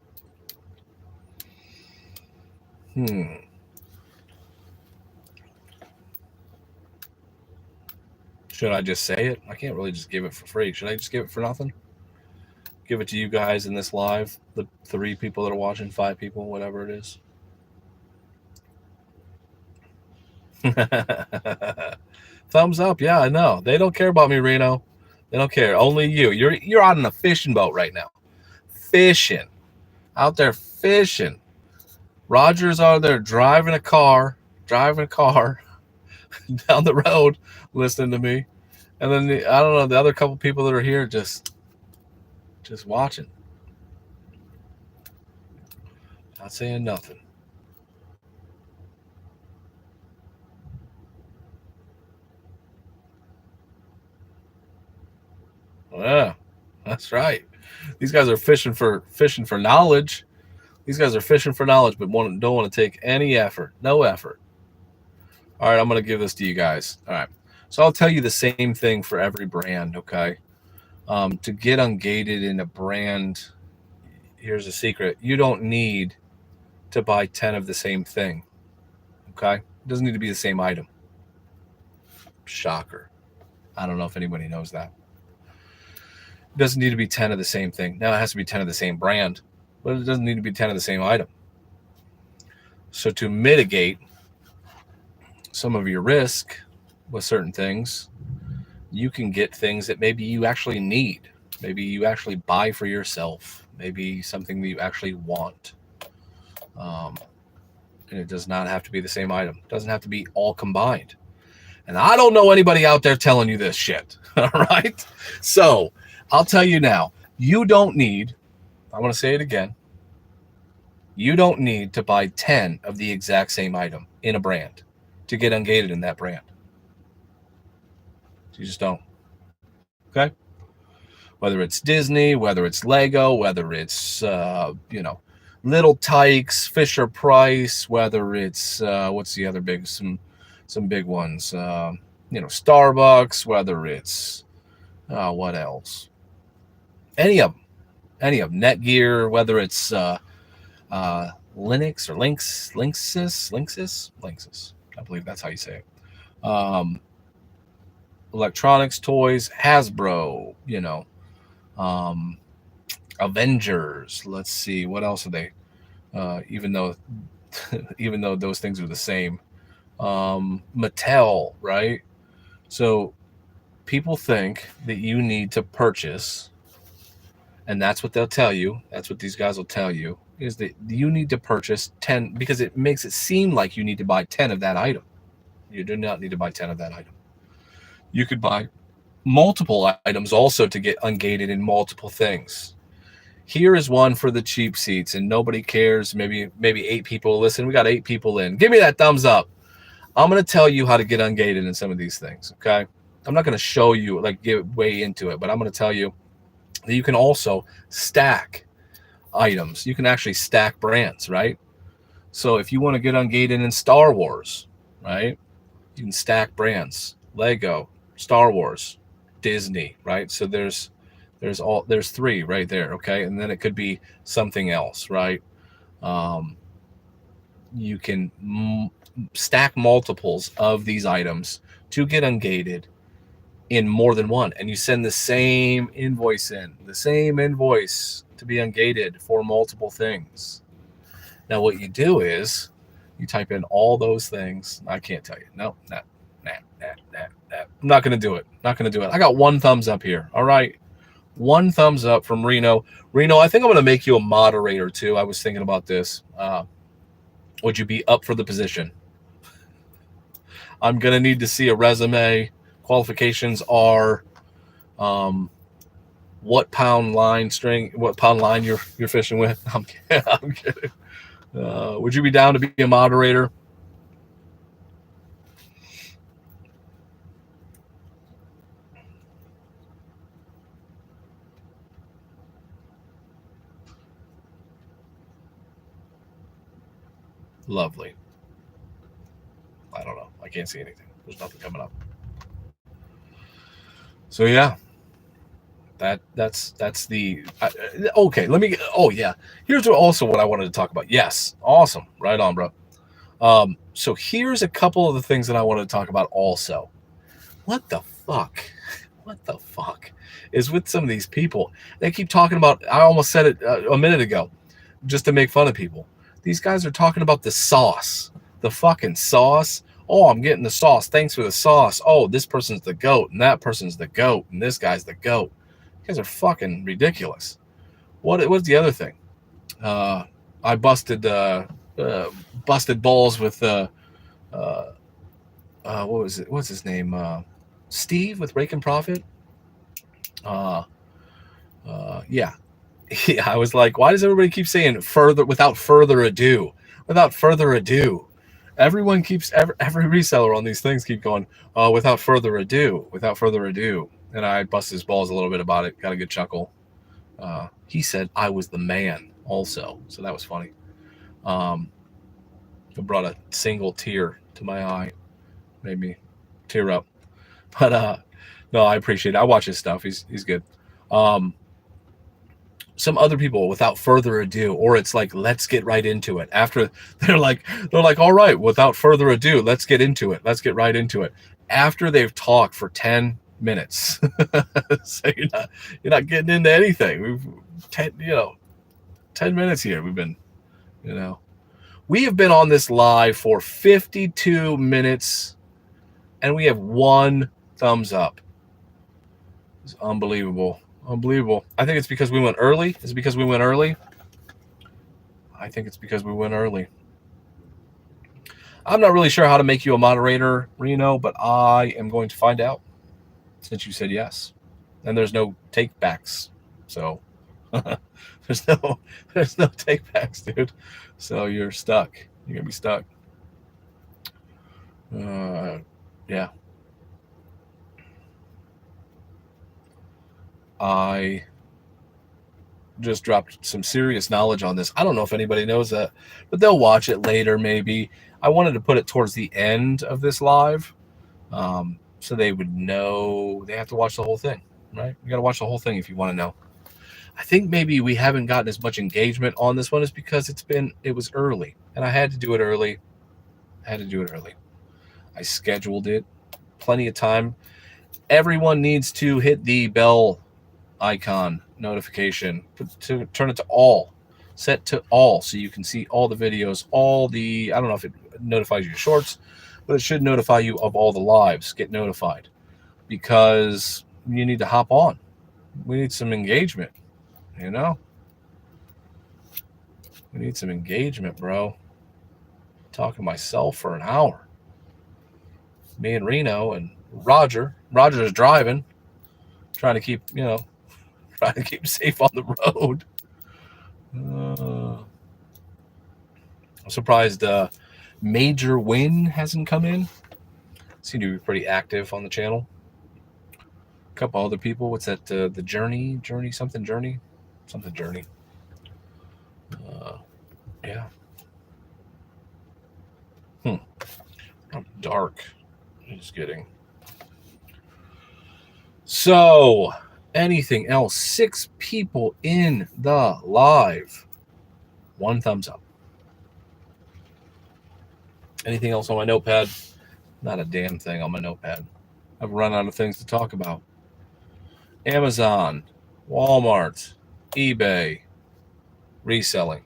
Should I just say it? I can't really just give it for free. Should I just give it for nothing? Give it to you guys in this live, the 3 people that are watching, 5 people, whatever it is. Thumbs up. Yeah, I know. They don't care about me, Reno. They don't care. Only you. You're on a fishing boat right now. Fishing. Out there fishing. Roger's out there driving a car down the road listening to me. And then I don't know, the other couple people that are here just watching. Not saying nothing. Yeah, that's right. These guys are fishing for knowledge. These guys are fishing for knowledge, but don't want to take any effort. No effort. All right, I'm going to give this to you guys. All right. So I'll tell you the same thing for every brand, okay? To get ungated in a brand, here's a secret. You don't need to buy 10 of the same thing, okay? It doesn't need to be the same item. Shocker. I don't know if anybody knows that. It doesn't need to be 10 of the same thing. Now it has to be 10 of the same brand, but it doesn't need to be 10 of the same item. So to mitigate some of your risk with certain things, you can get things that maybe you actually need. Maybe you actually buy for yourself. Maybe something that you actually want. And it does not have to be the same item. It doesn't have to be all combined. And I don't know anybody out there telling you this shit. All right? So I'll tell you now, you don't need, I want to say it again, you don't need to buy 10 of the exact same item in a brand to get ungated in that brand. You just don't. Okay? Whether it's Disney, whether it's Lego, whether it's, Little Tykes, Fisher Price, whether it's, what's the other big, some big ones, Starbucks, whether it's, what else? Any of them. Netgear, whether it's Linux or Linksys. I believe that's how you say it. Electronics, toys, Hasbro, Avengers. Let's see, what else are they? Even though those things are the same. Mattel, right? So people think that you need to purchase, and that's what they'll tell you. That's what these guys will tell you, is that you need to purchase 10 because it makes it seem like you need to buy 10 of that item. You do not need to buy 10 of that item. You could buy multiple items also to get ungated in multiple things. Here is one for the cheap seats, and nobody cares. Maybe 8 people listen. We got 8 people in. Give me that thumbs up. I'm going to tell you how to get ungated in some of these things, okay? I'm not going to show you, get way into it, but I'm going to tell you that you can also stack items. You can actually stack brands, right? So if you want to get ungated in Star Wars, right, you can stack brands. Lego, Star Wars, Disney, right? So there's 3 right there, okay? And then it could be something else, right? You can stack multiples of these items to get ungated in more than one, and you send the same invoice to be ungated for multiple things. Now what you do is you type in all those things. I can't tell you. No. I'm not going to do it. I got 1 thumbs up here. All right. 1 thumbs up from Reno. Reno, I think I'm going to make you a moderator too. I was thinking about this. Would you be up for the position? I'm going to need to see a resume. Qualifications are what pound line you're fishing with. I'm kidding. Would you be down to be a moderator? Lovely. I don't know. I can't see anything. There's nothing coming up. So yeah, that's the okay. Let me. Oh yeah. Here's also what I wanted to talk about. Yes, awesome. Right on, bro. So here's a couple of the things that I wanted to talk about also. What the fuck? What the fuck is with some of these people? They keep talking about. I almost said it a minute ago, just to make fun of people. These guys are talking about the sauce, the fucking sauce. Oh, I'm getting the sauce. Thanks for the sauce. Oh, this person's the goat, and that person's the goat, and this guy's the goat. You guys are fucking ridiculous. What's the other thing? Uh, I busted balls with uh, what was it? What's his name? Steve with Rake and Profit. Uh, yeah, yeah. I was like, why does everybody keep saying further without further ado? Without further ado, everyone keeps every reseller on these things keep going. Without further ado, without further ado. And I busted his balls a little bit about it. Got a good chuckle. He said I was the man also, so that was funny. Um, it brought a single tear to my eye, made me tear up. But no, I appreciate it. I watch his stuff. He's good. Um, some other people, without further ado, or it's like, let's get right into it. After they're like, all right, without further ado, let's get into it. Let's get right into it. After they've talked for 10 minutes, so you're not getting into anything. We've 10 minutes here. We've been, you know, we have been on this live for 52 minutes, and we have one thumbs up. It's unbelievable. Unbelievable. I think it's because we went early. Is it because we went early? I think it's because we went early. I'm not really sure how to make you a moderator, Reno, but I am going to find out since you said yes. And there's no take backs. So there's no take backs, dude. So you're stuck. You're going to be stuck. Yeah. I just dropped some serious knowledge on this. I don't know if anybody knows that, but they'll watch it later maybe. I wanted to put it towards the end of this live, so they would know. They have to watch the whole thing, right? You got to watch the whole thing if you want to know. I think maybe we haven't gotten as much engagement on this one is because it was early, and I had to do it early. I scheduled it, plenty of time. Everyone needs to hit the bell icon notification to turn it to all, set to all, so you can see all the videos, I don't know if it notifies you shorts, but it should notify you of all the lives. Get notified because you need to hop on. We need some engagement, we need some engagement, bro. Talking to myself for an hour, me and Reno and Roger's driving, trying to keep safe on the road. I'm surprised Major Win hasn't come in. Seem to be pretty active on the channel. A couple other people. What's that? The Journey? Something Journey. Yeah. I'm dark. Just kidding. So, anything else? 6 people in the live. 1 thumbs up. Anything else on my notepad? Not a damn thing on my notepad. I've run out of things to talk about. Amazon, Walmart, eBay, reselling.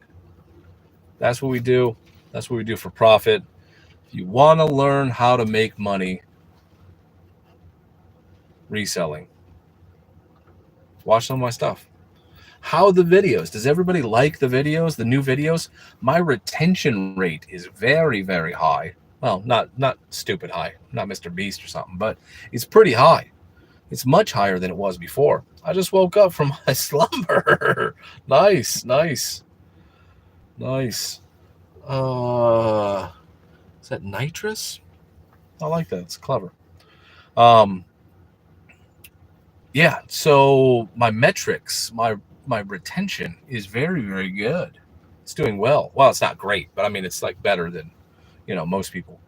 That's what we do. That's what we do for profit. If you want to learn how to make money reselling, watch some of my stuff. How the videos? Does everybody like the videos, the new videos? My retention rate is very, very high. Well, not stupid high, not Mr. Beast or something, but it's pretty high. It's much higher than it was before. I just woke up from my slumber. Nice. Is that nitrous? I like that. It's clever. Yeah, so my metrics, my retention is very, very good. It's doing well. Well, it's not great, but I mean, it's like better than, most people.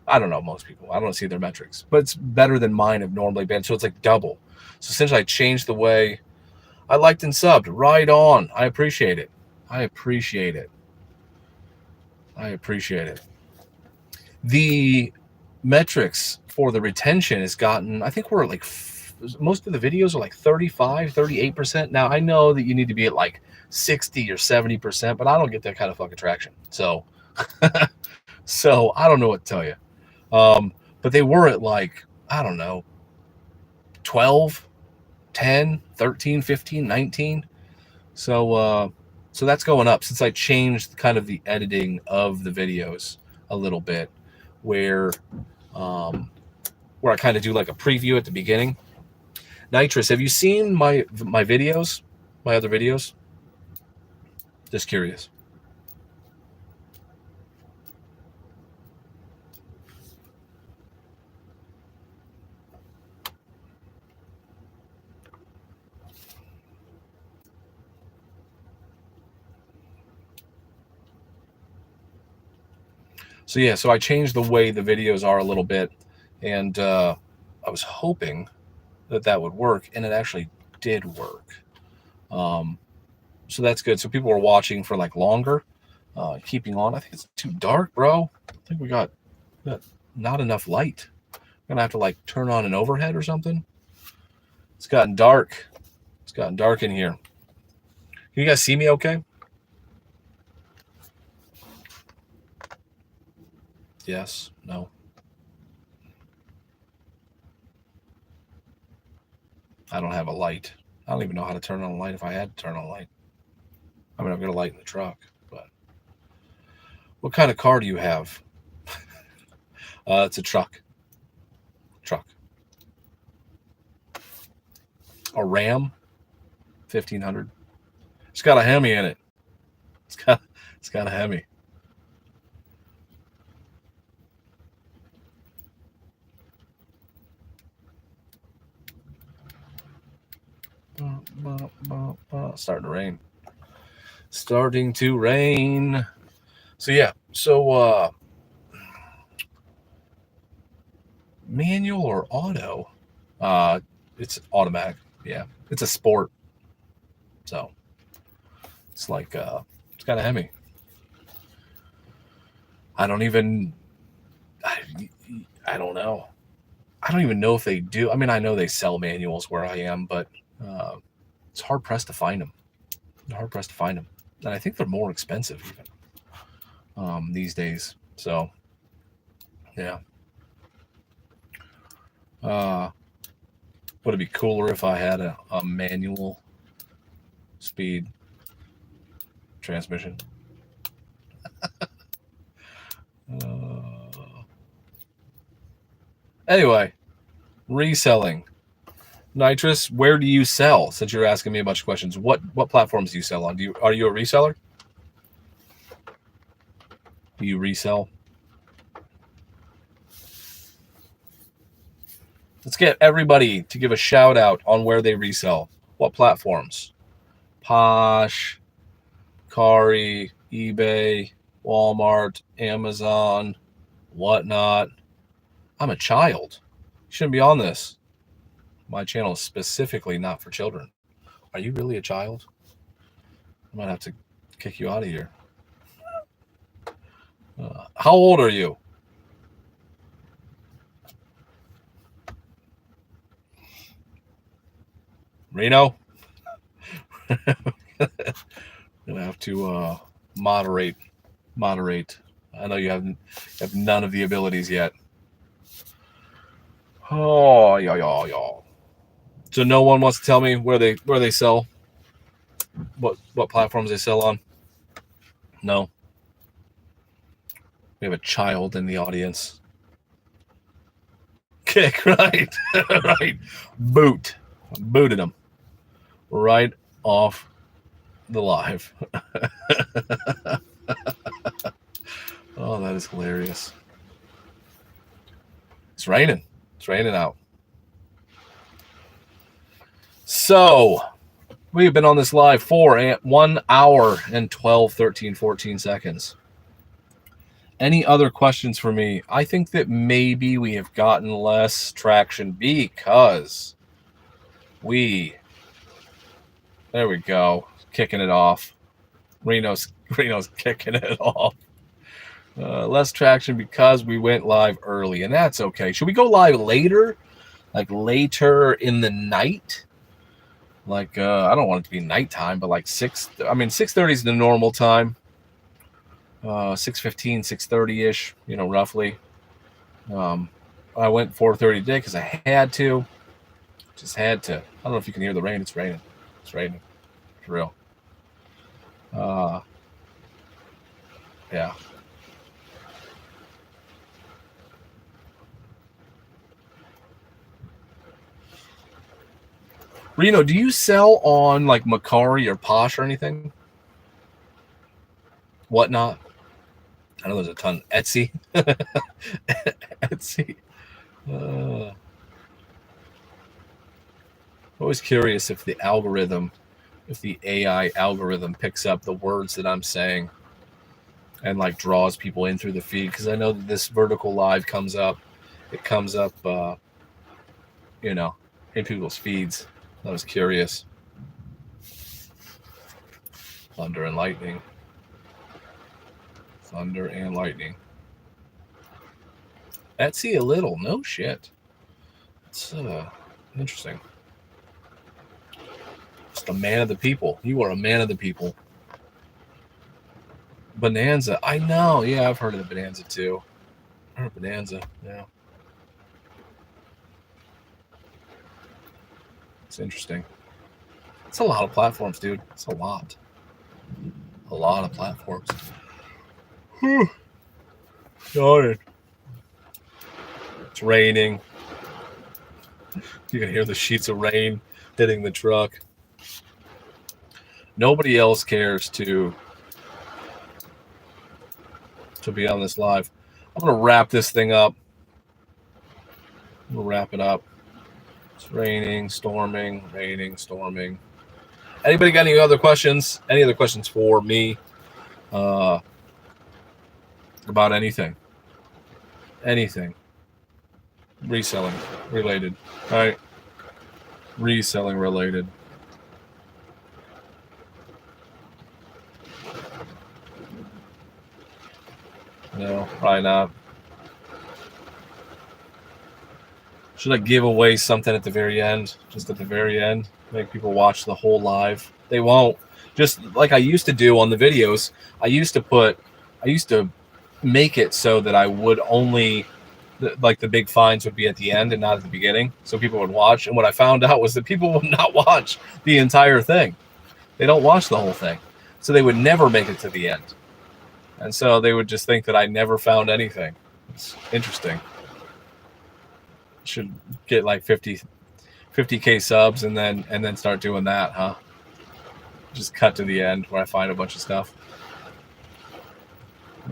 I don't know most people. I don't see their metrics, but it's better than mine have normally been. So it's like double. So essentially, I changed the way I liked and subbed. Right on. I appreciate it. I appreciate it. I appreciate it. The metrics for the retention has gotten, I think we're like, most of the videos are like 35, 38%. Now, I know that you need to be at like 60 or 70%, but I don't get that kind of fucking traction. So, so I don't know what to tell you. But they were at like, I don't know, 12, 10, 13, 15, 19. So that's going up since I changed kind of the editing of the videos a little bit, where I kind of do like a preview at the beginning. Nitrous, have you seen my videos, my other videos? Just curious. So yeah, so I changed the way the videos are a little bit, and I was hoping that would work, and it actually did work. So that's good. So people are watching for like longer, keeping on. I think it's too dark, bro. I think we got not enough light. I'm gonna have to like turn on an overhead or something. It's gotten dark. It's gotten dark in here. Can you guys see me okay? Yes, no. I don't have a light. I don't even know how to turn on a light if I had to turn on a light. I mean, I've got a light in the truck, but what kind of car do you have? It's a truck. Truck. A Ram 1500. It's got a Hemi in it. It's got a Hemi. Starting to rain. Starting to rain. So yeah. So manual or auto? It's automatic. Yeah. It's a sport. So it's like it's got a Hemi. I don't know. I don't even know if they do. I mean, I know they sell manuals where I am, but it's hard pressed to find them. Hard pressed to find them, and I think they're more expensive even these days. So, yeah. Would it be cooler if I had a manual speed transmission? Anyway, reselling. Nitrous, where do you sell? Since you're asking me a bunch of questions, what platforms do you sell on? Are you a reseller? Do you resell? Let's get everybody to give a shout out on where they resell. What platforms? Posh, Kari, eBay, Walmart, Amazon, whatnot. I'm a child. You shouldn't be on this. My channel is specifically not for children. Are you really a child? I might have to kick you out of here. How old are you? Reno? Gonna have to moderate. I know you have none of the abilities yet. Oh, yeah. So no one wants to tell me where they sell, what platforms they sell on. No. We have a child in the audience. Kick, right, right. Booted him right off the live. Oh, that is hilarious. It's raining. It's raining out. So, We have been on this live for 1 hour and 12, 13, 14 seconds. Any other questions for me? I think that maybe we have gotten less traction because there we go, kicking it off. Reno's kicking it off. Less traction because we went live early, and that's okay. Should we go live later? Like later in the night? Like, I don't want it to be nighttime, but like 6:30 is the normal time. 6:15, 6:30-ish, roughly. I went 4:30 today because I had to. Just had to. I don't know if you can hear the rain. It's raining. It's raining. For real. Yeah. Reno, do you sell on like Macari or Posh or anything? Whatnot? I know there's a ton. Etsy. Etsy. Always curious if the AI algorithm picks up the words that I'm saying and like draws people in through the feed, because I know that this vertical live comes up. It comes up, in people's feeds. I was curious. Thunder and lightning. Thunder and lightning. Etsy a little. No shit. It's interesting. Just a man of the people. You are a man of the people. Bonanza. I know. Yeah, I've heard of the Bonanza too. I heard of Bonanza. Yeah. It's interesting. It's a lot of platforms, dude. It's a lot. A lot of platforms. Got it. It's raining. You can hear the sheets of rain hitting the truck. Nobody else cares to be on this live. I'm going to wrap this thing up. We'll wrap it up. It's raining, storming, raining, storming. Anybody got any other questions? Any other questions for me about anything? Anything. Reselling related. All right. Reselling related. No, probably not. Should I give away something at the very end? Just at the very end? Make people watch the whole live? They won't. Just like I used to do on the videos, I used to make it so that I would only, like the big finds would be at the end and not at the beginning, so people would watch. And what I found out was that people would not watch the entire thing. They don't watch the whole thing. So they would never make it to the end. And so they would just think that I never found anything. It's interesting. Should get like 50K subs and then start doing that, huh? Just cut to the end where I find a bunch of stuff.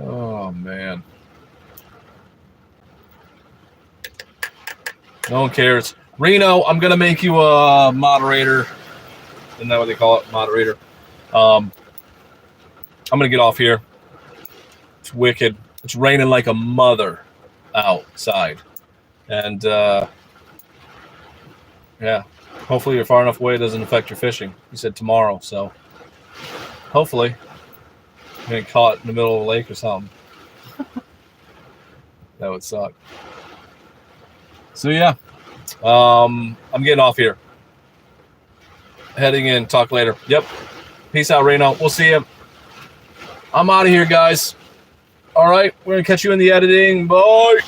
Oh man. No one cares. Reno, I'm gonna make you a moderator. Isn't that what they call it? Moderator. I'm gonna get off here. It's wicked. It's raining like a mother outside. And yeah, hopefully you're far enough away it doesn't affect your fishing. You said tomorrow, so hopefully you're getting caught in the middle of a lake or something. That would suck. So yeah, I'm getting off here. Heading in. Talk later. Yep. Peace out, Reno. We'll see you. I'm out of here, guys. All right, we're gonna catch you in the editing. Bye.